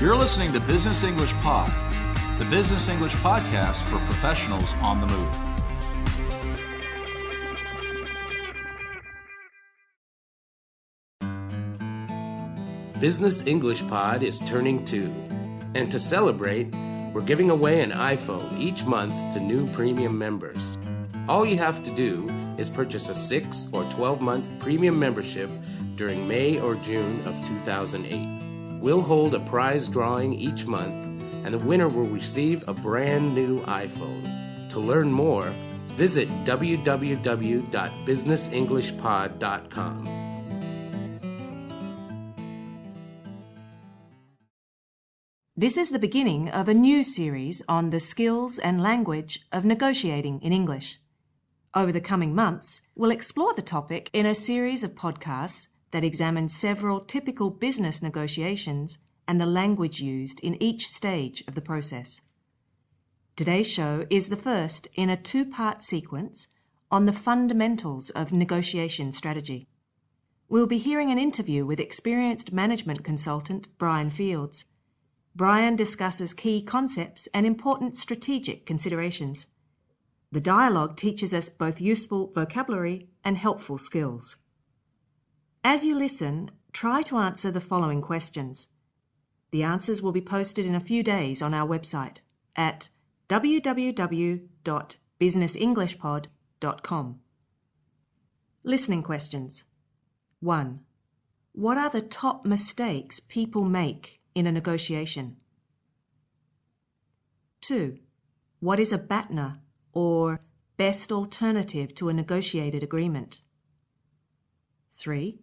You're listening to Business English Pod, the business English podcast for professionals on the move. Business English Pod is turning 2, and to celebrate, we're giving away an iPhone each month to new premium members. All you have to do is purchase a 6 or 12-month premium membership during May or June of 2008. We'll hold a prize drawing each month, and the winner will receive a brand new iPhone. To learn more, visit www.businessenglishpod.com. This is the beginning of a new series on the skills and language of negotiating in English. Over the coming months, we'll explore the topic in a series of podcasts that examine several typical business negotiations and the language used in each stage of the process. Today's show is the first in a 2-part sequence on the fundamentals of negotiation strategy. We'll be hearing an interview with experienced management consultant Brian Fields. Brian discusses key concepts and important strategic considerations. The dialogue teaches us both useful vocabulary and helpful skills. As you listen, try to answer the following questions. The answers will be posted in a few days on our website at www.businessenglishpod.com. Listening questions. 1. What are the top mistakes people make in a negotiation? 2. What is a BATNA, or best alternative to a negotiated agreement? 3.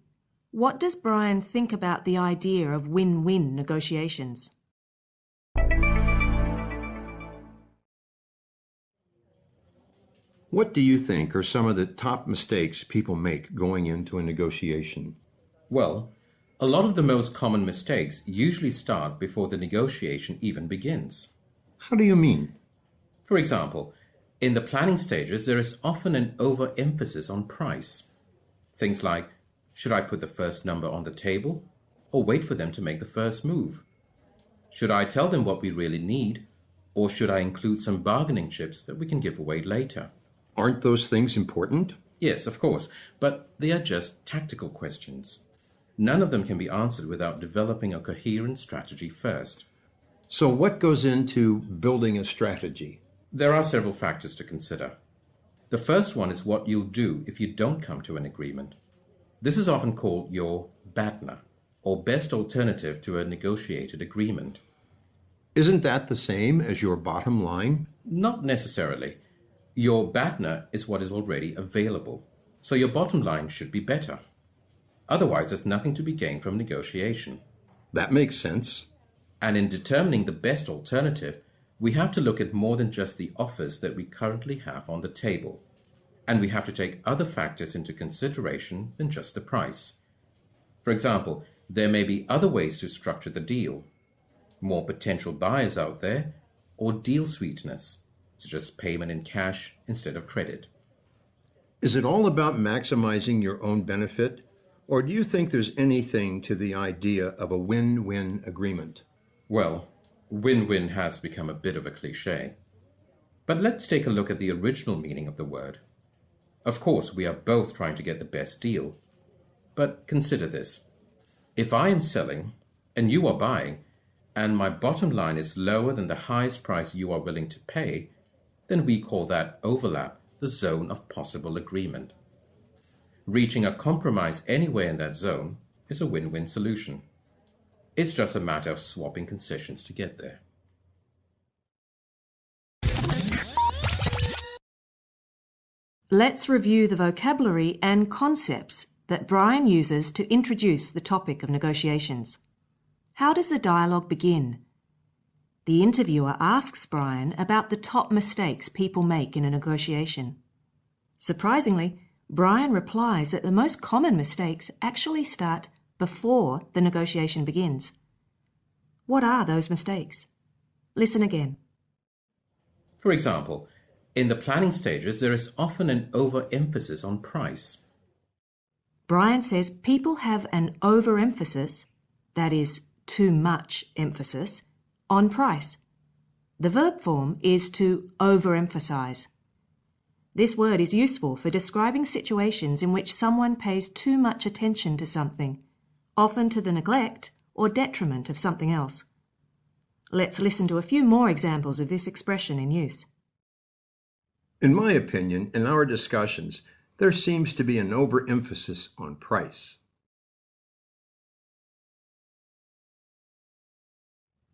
What does Brian think about the idea of win-win negotiations? What do you think are some of the top mistakes people make going into a negotiation? Well, a lot of the most common mistakes usually start before the negotiation even begins. How do you mean? For example, in the planning stages, there is often an overemphasis on price. Things like, should I put the first number on the table or wait for them to make the first move? Should I tell them what we really need, or should I include some bargaining chips that we can give away later? Aren't those things important? Yes, of course, but they are just tactical questions. None of them can be answered without developing a coherent strategy first. So what goes into building a strategy? There are several factors to consider. The first one is what you'll do if you don't come to an agreement. This is often called your BATNA, or best alternative to a negotiated agreement. Isn't that the same as your bottom line? Not necessarily. Your BATNA is what is already available, so your bottom line should be better. Otherwise, there's nothing to be gained from negotiation. That makes sense. And in determining the best alternative, we have to look at more than just the offers that we currently have on the table. And we have to take other factors into consideration than just the price. For example, there may be other ways to structure the deal. More potential buyers out there, or deal sweetness, such as payment in cash instead of credit. Is it all about maximizing your own benefit, or do you think there's anything to the idea of a win-win agreement? Well, win-win has become a bit of a cliché. But let's take a look at the original meaning of the word. Of course, we are both trying to get the best deal. But consider this. If I am selling and you are buying, and my bottom line is lower than the highest price you are willing to pay, then we call that overlap the zone of possible agreement. Reaching a compromise anywhere in that zone is a win-win solution. It's just a matter of swapping concessions to get there. Let's review the vocabulary and concepts that Brian uses to introduce the topic of negotiations. How does the dialogue begin? The interviewer asks Brian about the top mistakes people make in a negotiation. Surprisingly, Brian replies that the most common mistakes actually start before the negotiation begins. What are those mistakes? Listen again. For example, in the planning stages, there is often an overemphasis on price. Brian says people have an overemphasis, that is, too much emphasis on price. The verb form is to overemphasize. This word is useful for describing situations in which someone pays too much attention to something, often to the neglect or detriment of something else. Let's listen to a few more examples of this expression in use. In my opinion, in our discussions, there seems to be an overemphasis on price.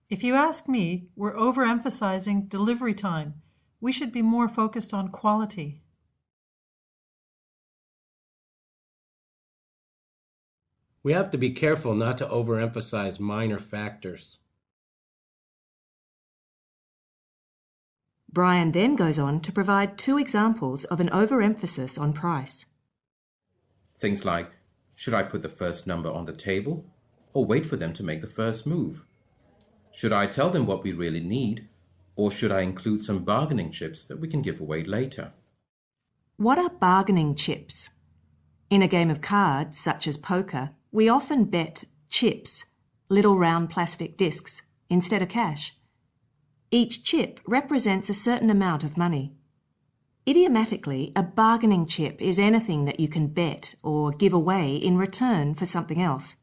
If you ask me, we're overemphasizing delivery time. We should be more focused on quality. We have to be careful not to overemphasize minor factors. Brian then goes on to provide 2 examples of an overemphasis on price. Things like, should I put the first number on the table or wait for them to make the first move? Should I tell them what we really need, or should I include some bargaining chips that we can give away later? What are bargaining chips? In a game of cards, such as poker, we often bet chips, little round plastic discs, instead of cash. Each chip represents a certain amount of money. Idiomatically, a bargaining chip is anything that you can bet or give away in return for something else.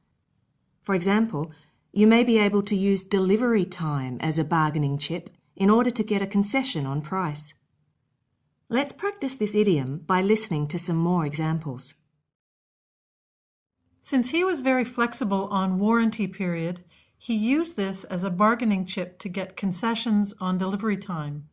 For example, you may be able to use delivery time as a bargaining chip in order to get a concession on price. Let's practice this idiom by listening to some more examples. Since he was very flexible on warranty period, he used this as a bargaining chip to get concessions on delivery time.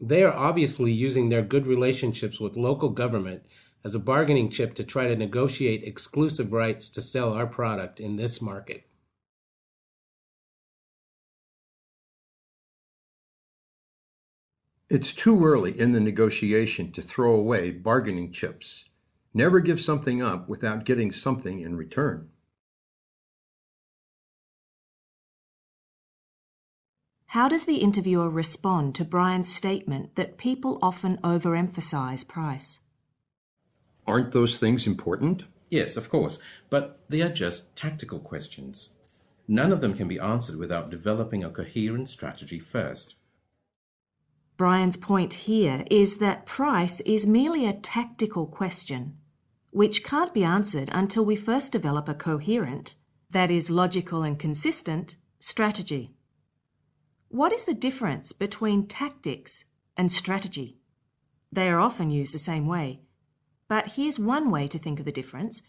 They are obviously using their good relationships with local government as a bargaining chip to try to negotiate exclusive rights to sell our product in this market. It's too early in the negotiation to throw away bargaining chips. Never give something up without getting something in return. How does the interviewer respond to Brian's statement that people often overemphasize price? Aren't those things important? Yes, of course, but they are just tactical questions. None of them can be answered without developing a coherent strategy first. Brian's point here is that price is merely a tactical question, which can't be answered until we first develop a coherent, that is logical and consistent, strategy. What is the difference between tactics and strategy? They are often used the same way. But here's one way to think of the difference.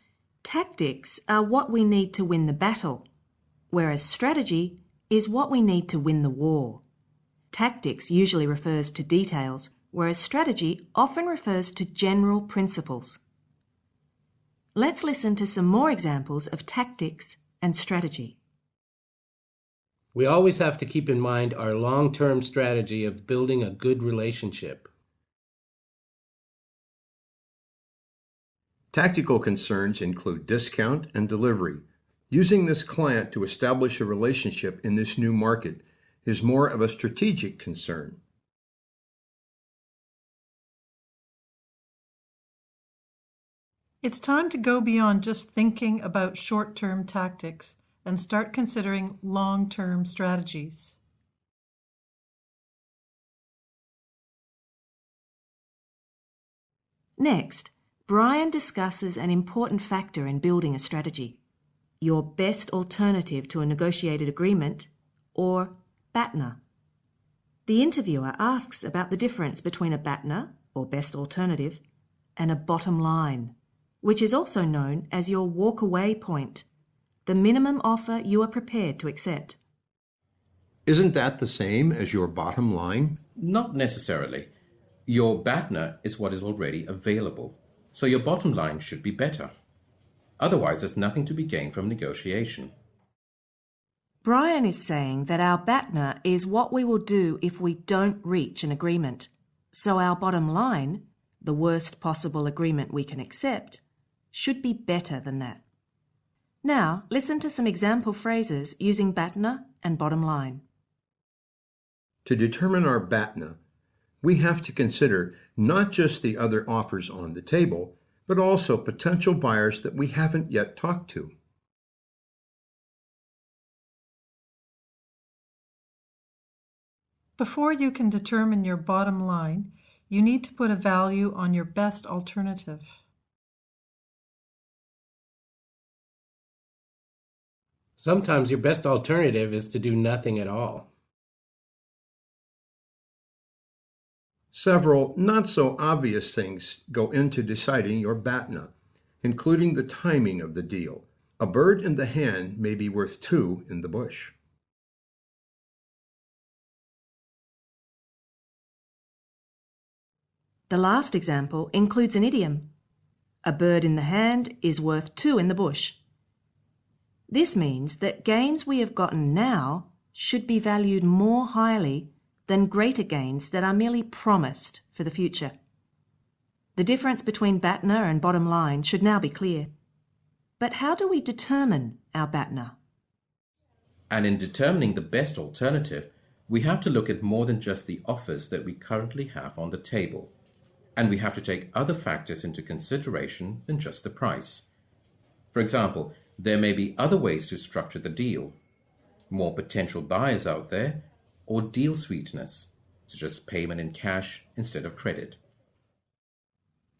Tactics are what we need to win the battle, whereas strategy is what we need to win the war. Tactics usually refers to details, whereas strategy often refers to general principles. Let's listen to some more examples of tactics and strategy. We always have to keep in mind our long-term strategy of building a good relationship. Tactical concerns include discount and delivery. Using this client to establish a relationship in this new market is more of a strategic concern. It's time to go beyond just thinking about short-term tactics and start considering long-term strategies. Next, Brian discusses an important factor in building a strategy, your best alternative to a negotiated agreement, or BATNA. The interviewer asks about the difference between a BATNA, or best alternative, and a bottom line, which is also known as your walk-away point, the minimum offer you are prepared to accept. Isn't that the same as your bottom line? Not necessarily. Your BATNA is what is already available, so your bottom line should be better. Otherwise, there's nothing to be gained from negotiation. Brian is saying that our BATNA is what we will do if we don't reach an agreement. So our bottom line, the worst possible agreement we can accept, should be better than that. Now, listen to some example phrases using BATNA and bottom line. To determine our BATNA, we have to consider not just the other offers on the table, but also potential buyers that we haven't yet talked to. Before you can determine your bottom line, you need to put a value on your best alternative. Sometimes your best alternative is to do nothing at all. Several not so obvious things go into deciding your BATNA, including the timing of the deal. A bird in the hand may be worth two in the bush. The last example includes an idiom. A bird in the hand is worth two in the bush. This means that gains we have gotten now should be valued more highly than greater gains that are merely promised for the future. The difference between BATNA and bottom line should now be clear. But how do we determine our BATNA? And in determining the best alternative, we have to look at more than just the offers that we currently have on the table. And we have to take other factors into consideration than just the price. For example, there may be other ways to structure the deal. More potential buyers out there, or deal sweetness, such as payment in cash instead of credit.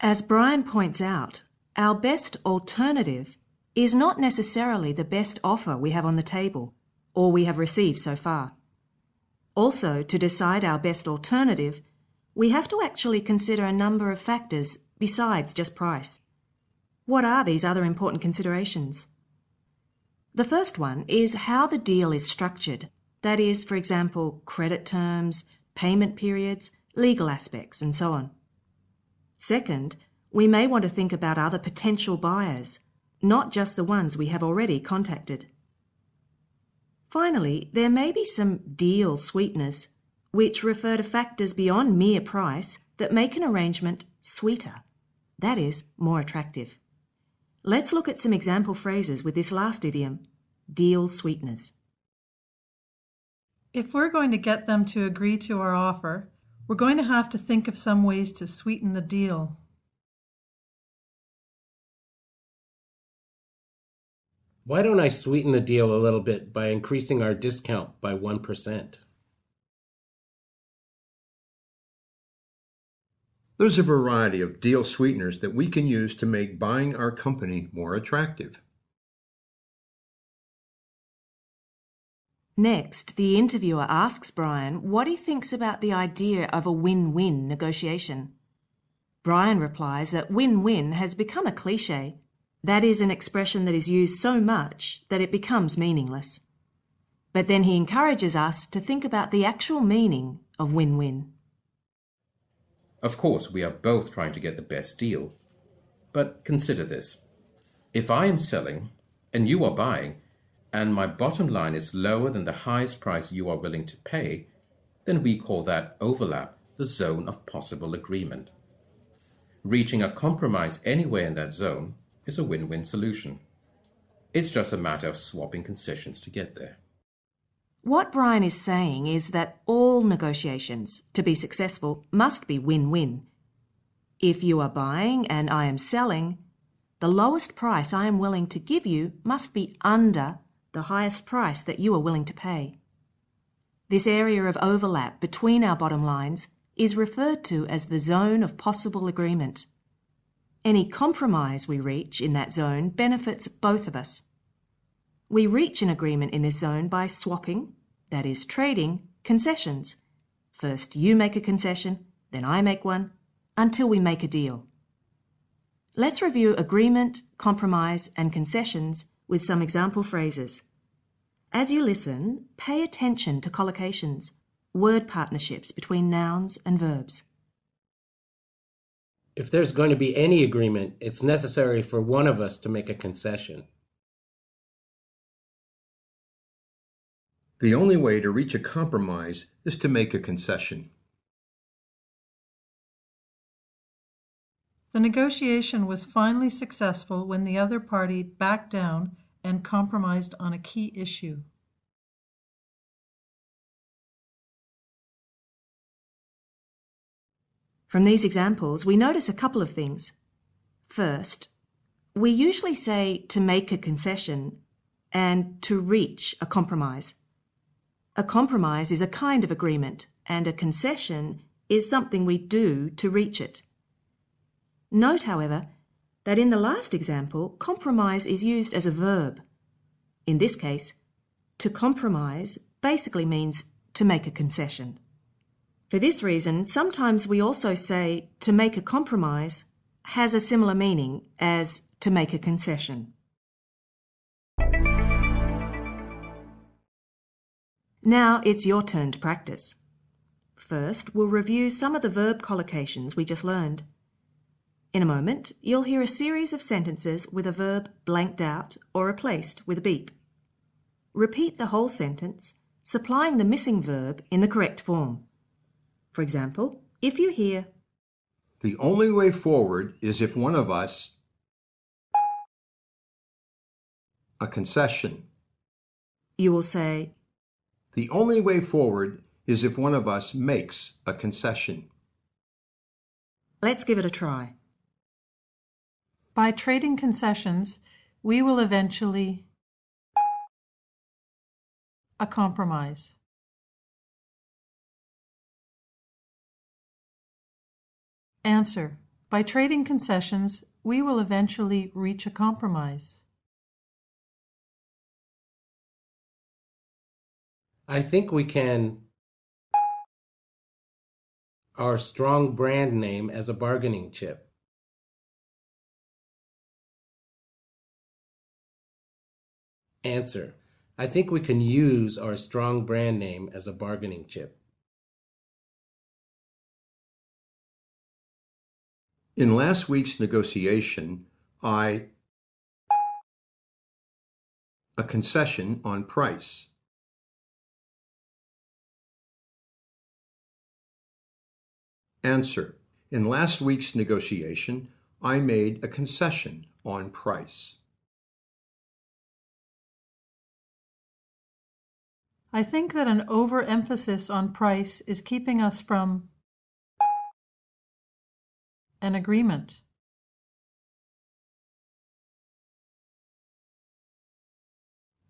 As Brian points out, our best alternative is not necessarily the best offer we have on the table or we have received so far. Also, to decide our best alternative, we have to actually consider a number of factors besides just price. What are these other important considerations? The first one is how the deal is structured. That is, for example, credit terms, payment periods, legal aspects, and so on. Second, we may want to think about other potential buyers, not just the ones we have already contacted. Finally, there may be some deal sweeteners, which refer to factors beyond mere price that make an arrangement sweeter, that is, more attractive. Let's look at some example phrases with this last idiom, deal sweeteners. If we're going to get them to agree to our offer, we're going to have to think of some ways to sweeten the deal. Why don't I sweeten the deal a little bit by increasing our discount by 1%? There's a variety of deal sweeteners that we can use to make buying our company more attractive. Next, the interviewer asks Brian what he thinks about the idea of a win-win negotiation. Brian replies that win-win has become a cliche. That is an expression that is used so much that it becomes meaningless. But then he encourages us to think about the actual meaning of win-win. Of course, we are both trying to get the best deal. But consider this. If I am selling and you are buying, and my bottom line is lower than the highest price you are willing to pay, then we call that overlap the zone of possible agreement. Reaching a compromise anywhere in that zone is a win-win solution. It's just a matter of swapping concessions to get there. What Brian is saying is that all negotiations, to be successful, must be win-win. If you are buying and I am selling, the lowest price I am willing to give you must be under the highest price that you are willing to pay. This area of overlap between our bottom lines is referred to as the zone of possible agreement. Any compromise we reach in that zone benefits both of us. We reach an agreement in this zone by swapping, that is trading, concessions. First you make a concession, then I make one, until we make a deal. Let's review agreement, compromise, and concessions with some example phrases. As you listen, pay attention to collocations, word partnerships between nouns and verbs. If there's going to be any agreement, it's necessary for one of us to make a concession. The only way to reach a compromise is to make a concession. The negotiation was finally successful when the other party backed down and compromised on a key issue. From these examples, we notice a couple of things. First, we usually say to make a concession and to reach a compromise. A compromise is a kind of agreement, and a concession is something we do to reach it. Note, however, that in the last example, compromise is used as a verb. In this case, to compromise basically means to make a concession. For this reason, sometimes we also say to make a compromise has a similar meaning as to make a concession. Now it's your turn to practice. First, we'll review some of the verb collocations we just learned. In a moment, you'll hear a series of sentences with a verb blanked out or replaced with a beep. Repeat the whole sentence, supplying the missing verb in the correct form. For example, if you hear, "The only way forward is if one of us," a concession. you will say, "The only way forward is if one of us makes a concession." let's give it a try. By trading concessions, we will eventually a compromise. Answer. By trading concessions, we will eventually reach a compromise. I think we can our strong brand name as a bargaining chip. Answer. I think we can use our strong brand name as a bargaining chip. In last week's negotiation, a concession on price. Answer. In last week's negotiation, I made a concession on price. I think that an overemphasis on price is keeping us from an agreement.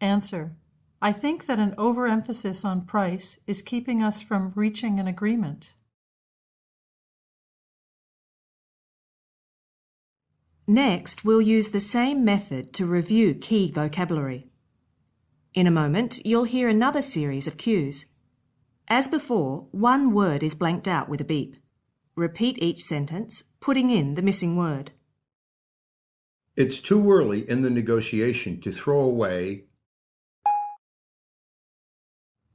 Answer. I think that an overemphasis on price is keeping us from reaching an agreement. Next, we'll use the same method to review key vocabulary. In a moment, you'll hear another series of cues. As before, one word is blanked out with a beep. Repeat each sentence, putting in the missing word. It's too early in the negotiation to throw away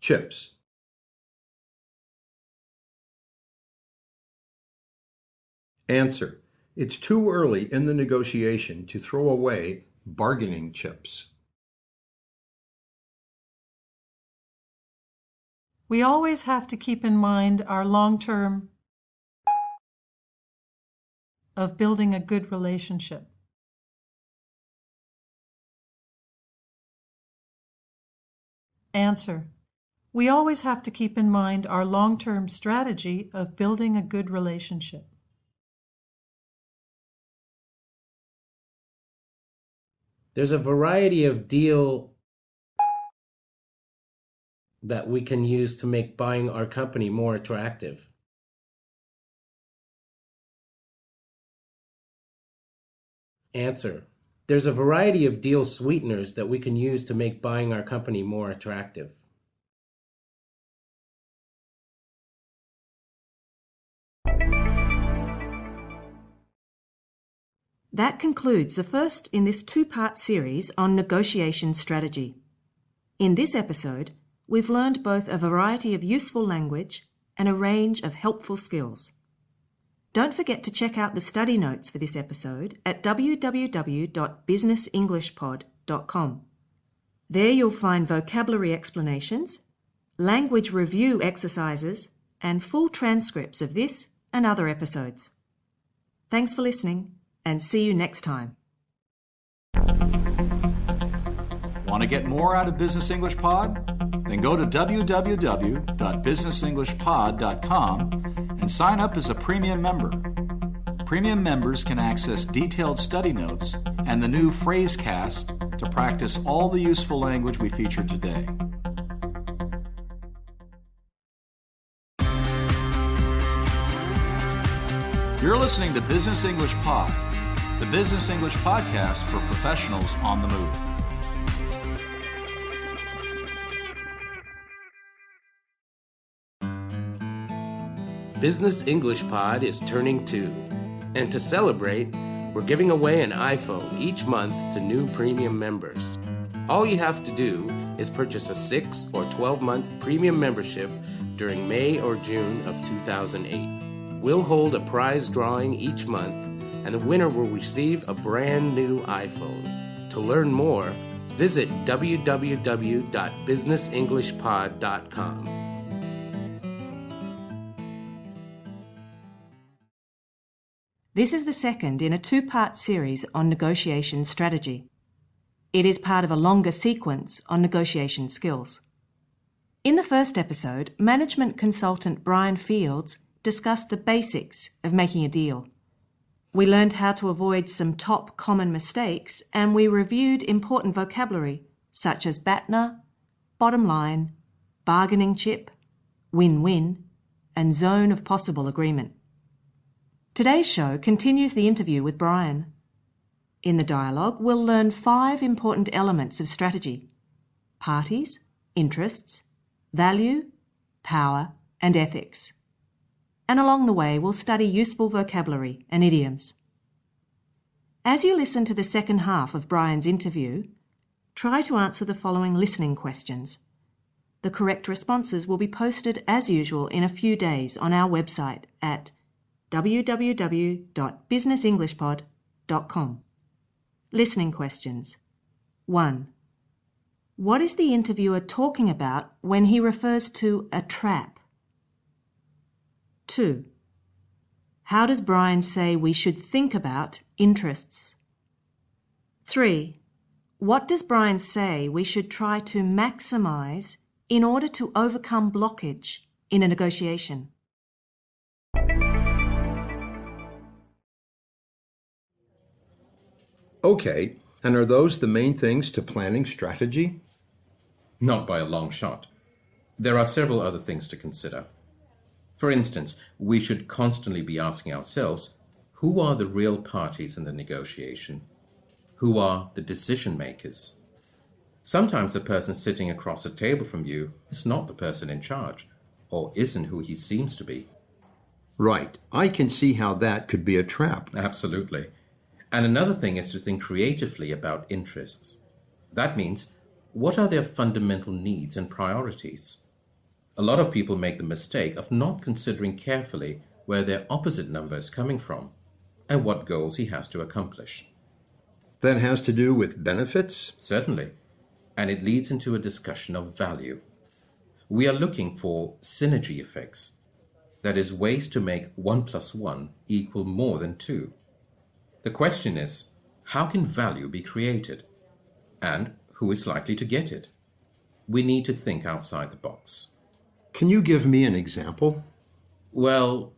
chips. Answer. It's too early in the negotiation to throw away bargaining chips. We always have to keep in mind our long-term of building a good relationship. Answer. We always have to keep in mind our long-term strategy of building a good relationship. There's a variety of deal that we can use to make buying our company more attractive. Answer. There's a variety of deal sweeteners that we can use to make buying our company more attractive. That concludes the first in this two-part series on negotiation strategy. In this episode, we've learned both a variety of useful language and a range of helpful skills. Don't forget to check out the study notes for this episode at www.businessenglishpod.com. There you'll find vocabulary explanations, language review exercises, and full transcripts of this and other episodes. Thanks for listening, and see you next time. Want to get more out of Business English Pod? Then go to www.businessenglishpod.com and sign up as a premium member. premium members can access detailed study notes and the new Phrasecast to practice all the useful language we feature today. You're listening to Business English Pod, the business English podcast for professionals on the move. Business English Pod is turning 2, and to celebrate, we're giving away an iPhone each month to new premium members. All you have to do is purchase a 6 or 12-month premium membership during May or June of 2008. We'll hold a prize drawing each month, and the winner will receive a brand new iPhone. To learn more, visit www.businessenglishpod.com. This is the second in a two-part series on negotiation strategy. It is part of a longer sequence on negotiation skills. In the first episode, management consultant Brian Fields discussed the basics of making a deal. We learned how to avoid some top common mistakes, and we reviewed important vocabulary such as BATNA, bottom line, bargaining chip, win-win, and zone of possible agreement. Today's show continues the interview with Brian. In the dialogue, we'll learn 5 important elements of strategy: parties, interests, value, power, and ethics. And along the way, we'll study useful vocabulary and idioms. As you listen to the second half of Brian's interview, try to answer the following listening questions. The correct responses will be posted as usual in a few days on our website at www.businessenglishpod.com. Listening questions. 1. What is the interviewer talking about when he refers to a trap? 2. How does Brian say we should think about interests? 3. What does Brian say we should try to maximize in order to overcome blockage in a negotiation? Okay, and are those the main things to planning strategy? Not by a long shot. There are several other things to consider. For instance, we should constantly be asking ourselves, who are the real parties in the negotiation? Who are the decision makers? Sometimes the person sitting across the table from you is not the person in charge, or isn't who he seems to be. Right, I can see how that could be a trap. Absolutely. And another thing is to think creatively about interests. That means, what are their fundamental needs and priorities? A lot of people make the mistake of not considering carefully where their opposite number is coming from and what goals he has to accomplish. That has to do with benefits? Certainly. And it leads into a discussion of value. We are looking for synergy effects. That is, ways to make 1 + 1 equal more than 2. The question is, how can value be created? And who is likely to get it? We need to think outside the box. Can you give me an example? Well,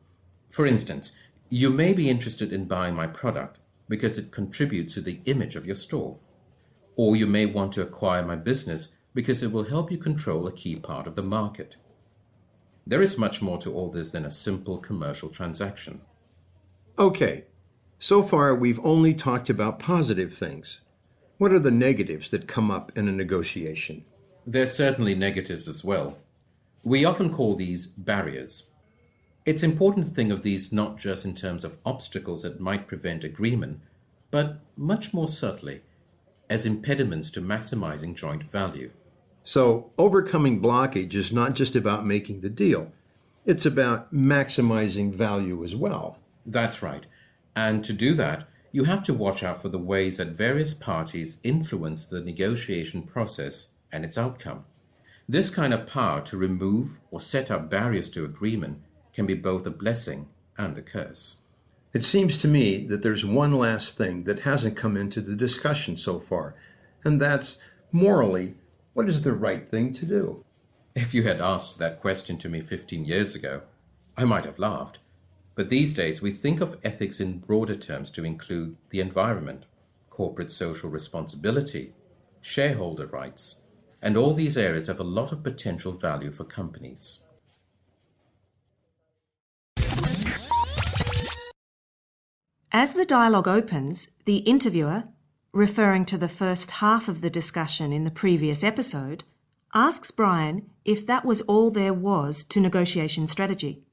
for instance, you may be interested in buying my product because it contributes to the image of your store. Or you may want to acquire my business because it will help you control a key part of the market. There is much more to all this than a simple commercial transaction. Okay, so far we've only talked about positive things. What are the negatives that come up in a negotiation? There's certainly negatives as well. We often call these barriers. It's important to think of these not just in terms of obstacles that might prevent agreement, but much more subtly, as impediments to maximizing joint value. So, overcoming blockage is not just about making the deal. It's about maximizing value as well. That's right. And to do that, you have to watch out for the ways that various parties influence the negotiation process and its outcome. This kind of power to remove or set up barriers to agreement can be both a blessing and a curse. It seems to me that there's one last thing that hasn't come into the discussion so far, and that's, morally, what is the right thing to do? If you had asked that question to me 15 years ago, I might have laughed. But these days we think of ethics in broader terms to include the environment, corporate social responsibility, shareholder rights, and all these areas have a lot of potential value for companies. As the dialogue opens, the interviewer, referring to the first half of the discussion in the previous episode, asks Brian if that was all there was to negotiation strategy.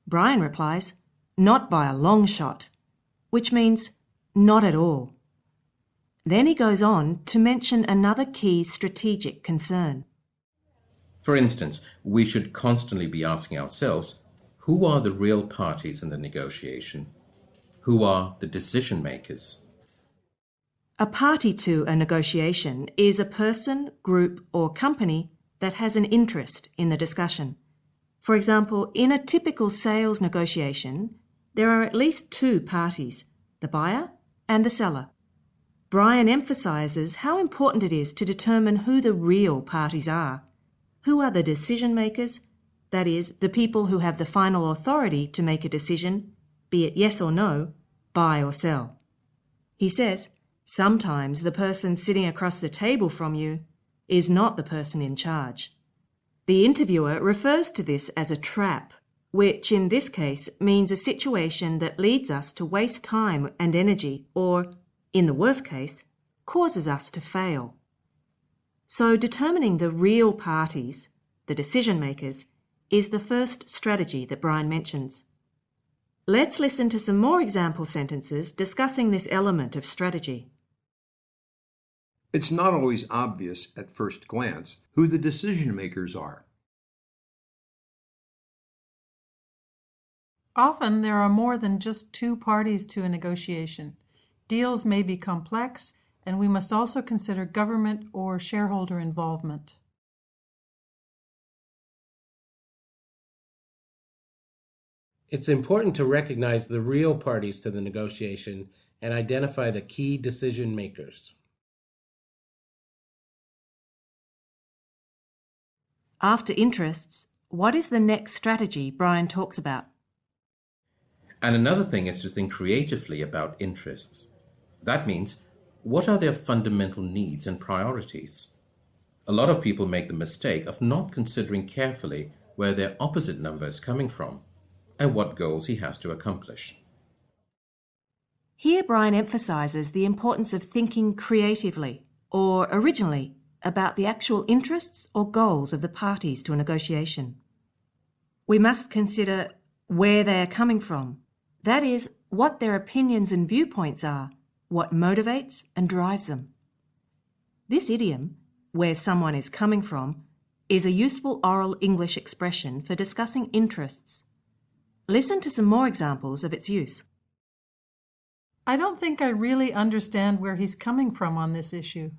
Brian replies, "Not by a long shot," which means not at all. Then he goes on to mention another key strategic concern. For instance, we should constantly be asking ourselves, who are the real parties in the negotiation? Who are the decision makers? A party to a negotiation is a person, group, or company that has an interest in the discussion. For example, in a typical sales negotiation, there are at least two parties, the buyer and the seller. Brian emphasises how important it is to determine who the real parties are. Who are the decision makers? That is, the people who have the final authority to make a decision, be it yes or no, buy or sell. He says, sometimes the person sitting across the table from you is not the person in charge. The interviewer refers to this as a trap, which in this case means a situation that leads us to waste time and energy or, in the worst case, causes us to fail. So determining the real parties, the decision makers, is the first strategy that Brian mentions. Let's listen to some more example sentences discussing this element of strategy. It's not always obvious at first glance who the decision makers are. Often there are more than just two parties to a negotiation. Deals may be complex, and we must also consider government or shareholder involvement. It's important to recognize the real parties to the negotiation and identify the key decision makers. After interests, what is the next strategy Brian talks about? And another thing is to think creatively about interests. That means, what are their fundamental needs and priorities? A lot of people make the mistake of not considering carefully where their opposite number is coming from and what goals he has to accomplish. Here Brian emphasises the importance of thinking creatively or originally about the actual interests or goals of the parties to a negotiation. We must consider where they are coming from. That is, what their opinions and viewpoints are, what motivates and drives them. This idiom, where someone is coming from, is a useful oral English expression for discussing interests. Listen to some more examples of its use. I don't think I really understand where he's coming from on this issue.